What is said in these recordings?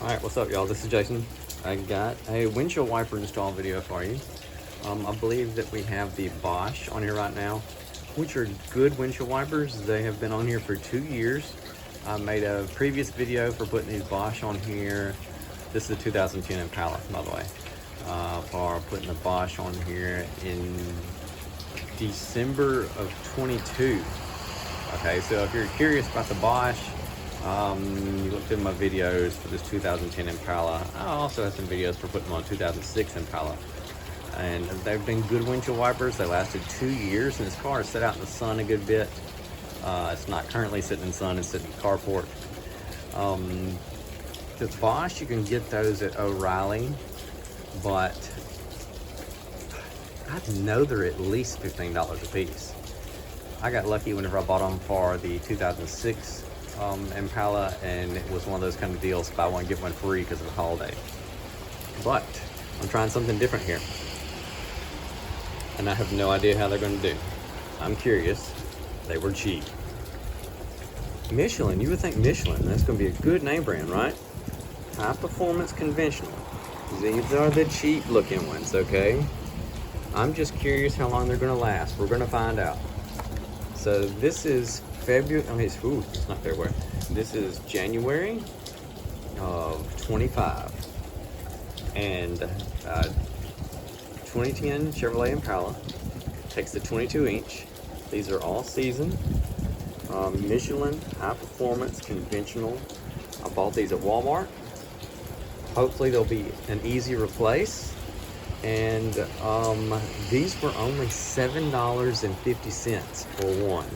Alright, what's up y'all? This is Jason. I got a windshield wiper install video for you. I believe that we have the Bosch on here right now, which are good windshield wipers. They have been on here for 2 years. I made a previous video for putting these Bosch on here. This is a 2010 Impala, by the way. For putting the Bosch on here in December of 22. Okay, so if you're curious about the Bosch, you looked at my videos for this 2010 Impala. I also have some videos for putting them on 2006 Impala. And they've been good windshield wipers. They lasted 2 years, and this car is set out in the sun a good bit. It's not currently sitting in the sun, it's sitting in the carport. The Bosch, you can get those at O'Reilly, but I know they're at least $15 a piece. I got lucky whenever I bought them for the 2006 Impala, and it was one of those kind of deals, buy one get one free because of the holiday. But I'm trying something different here, and I have no idea how they're going to do. I'm curious. They were cheap. Michelin, you would think Michelin, that's going to be a good name brand, right? High performance conventional. These are the cheap looking ones, okay? I'm just curious how long they're going to last. We're going to find out. So this is February, it's not February. This is January of 25. And 2010 Chevrolet Impala takes the 22 inch. These are all season. Michelin, high performance, conventional. I bought these at Walmart. Hopefully they'll be an easy replace. And these were only $7.50 for one.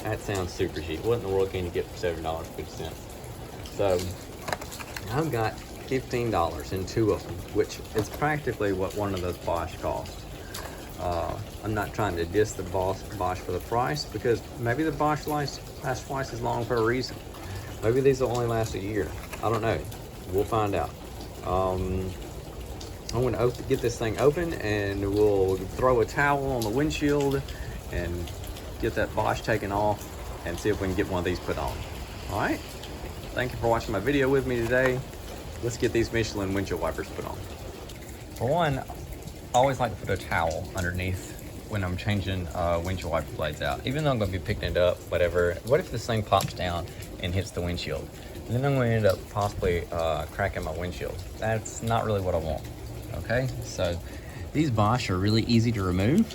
That sounds super cheap. What in the world can you get for $7.50? So I've got $15 in two of them, which is practically what one of those Bosch cost. I'm not trying to diss the Bosch for the price, because maybe the Bosch lasts twice as long for a reason. Maybe these will only last a year. I don't know. We'll find out. I'm going to get this thing open, and we'll throw a towel on the windshield and get that Bosch taken off and see if we can get one of these put on. All right. Thank you for watching my video with me today. Let's get these Michelin windshield wipers put on. For one, I always like to put a towel underneath when I'm changing windshield wiper blades out. Even though I'm going to be picking it up, whatever. What if this thing pops down and hits the windshield? And then I'm going to end up possibly cracking my windshield. That's not really what I want. Okay, so these Bosch are really easy to remove.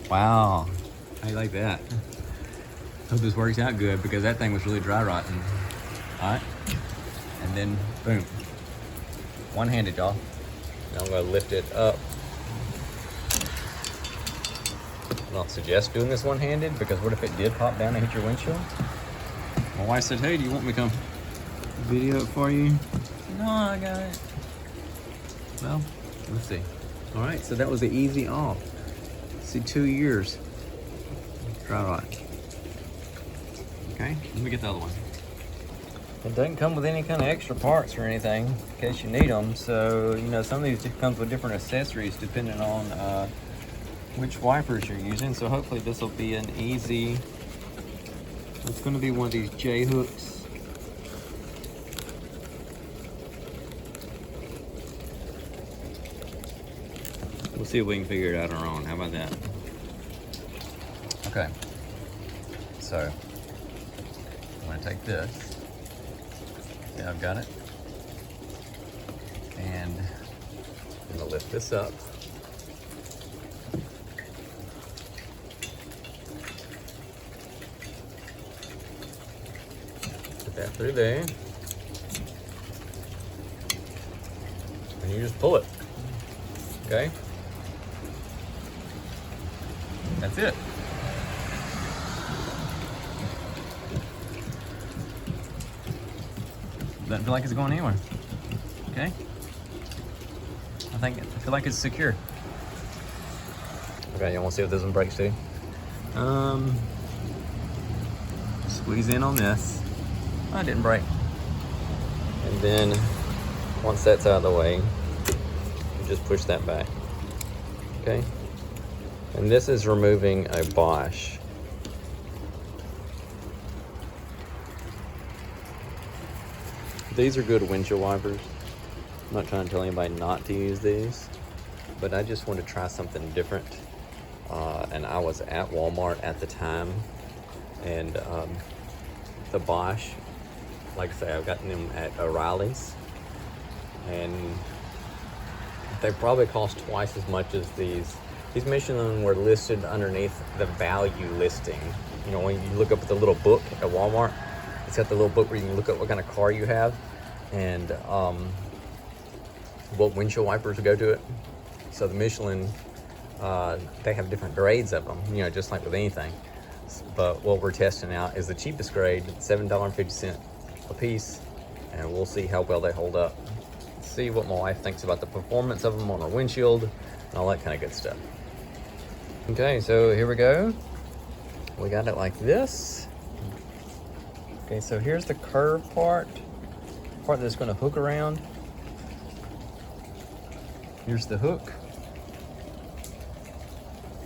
Wow, how you like that? Hope this works out good, because that thing was really dry rotting. All right, and then boom, one-handed, y'all. Now I'm gonna lift it up. I don't suggest doing this one-handed, because what if it did pop down and hit your windshield? My wife said, hey, do you want me to come video it for you? No, I got it. Well, let's see. All right, so that was the easy off. See, 2 years. Dry rot. Okay, let me get the other one. It doesn't come with any kind of extra parts or anything in case you need them. So, you know, some of these comes with different accessories depending on which wipers you're using. So hopefully this will be an easy, it's going to be one of these J hooks. We'll see if we can figure it out on our own. How about that? Okay. So, I'm going to take this. Yeah, I've got it. And I'm going to lift this up. Put that through there. And you just pull it. Okay? That's it. Doesn't feel like it's going anywhere. Okay. I feel like it's secure. Okay, you want to see if this one breaks too? Squeeze in on this. Oh, it didn't break. And then once that's out of the way, you just push that back. Okay. And this is removing a Bosch. These are good windshield wipers. I'm not trying to tell anybody not to use these, but I just wanted to try something different. And I was at Walmart at the time, and the Bosch, like I say, I've gotten them at O'Reilly's, and they probably cost twice as much as these. These Michelin were listed underneath the value listing. You know, when you look up at the little book at Walmart, it's got the little book where you can look up what kind of car you have and what windshield wipers go to it. So the Michelin, they have different grades of them, you know, just like with anything. But what we're testing out is the cheapest grade, $7.50 a piece, and we'll see how well they hold up. See what my wife thinks about the performance of them on our windshield and all that kind of good stuff. Okay, so here we go. We got it like this. Okay, so here's the curved part that's going to hook around. Here's the hook.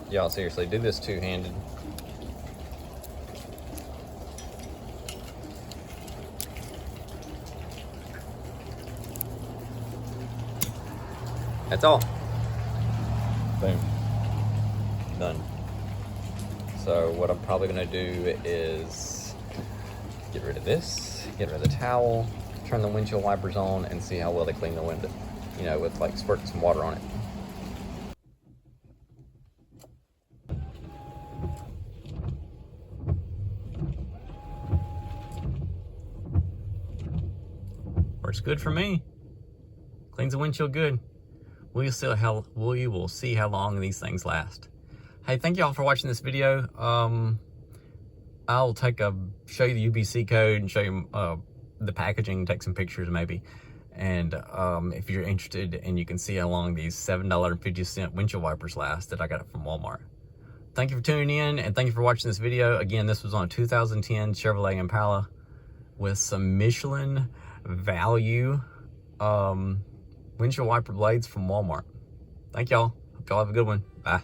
Y'all seriously, do this two-handed. That's all. Boom. Done. So what I'm probably gonna do is get rid of this, get rid of the towel, turn the windshield wipers on, and see how well they clean the window. You know, with like squirting some water on it. Works good for me. Cleans the windshield good. We will see how long these things last. Hey, thank y'all for watching this video. I'll show you the UBC code and show you the packaging, take some pictures maybe. And if you're interested, and you can see how long these $7.50 windshield wipers last that I got it from Walmart. Thank you for tuning in, and thank you for watching this video. Again, this was on a 2010 Chevrolet Impala with some Michelin value windshield wiper blades from Walmart. Thank y'all. Hope y'all have a good one. Bye.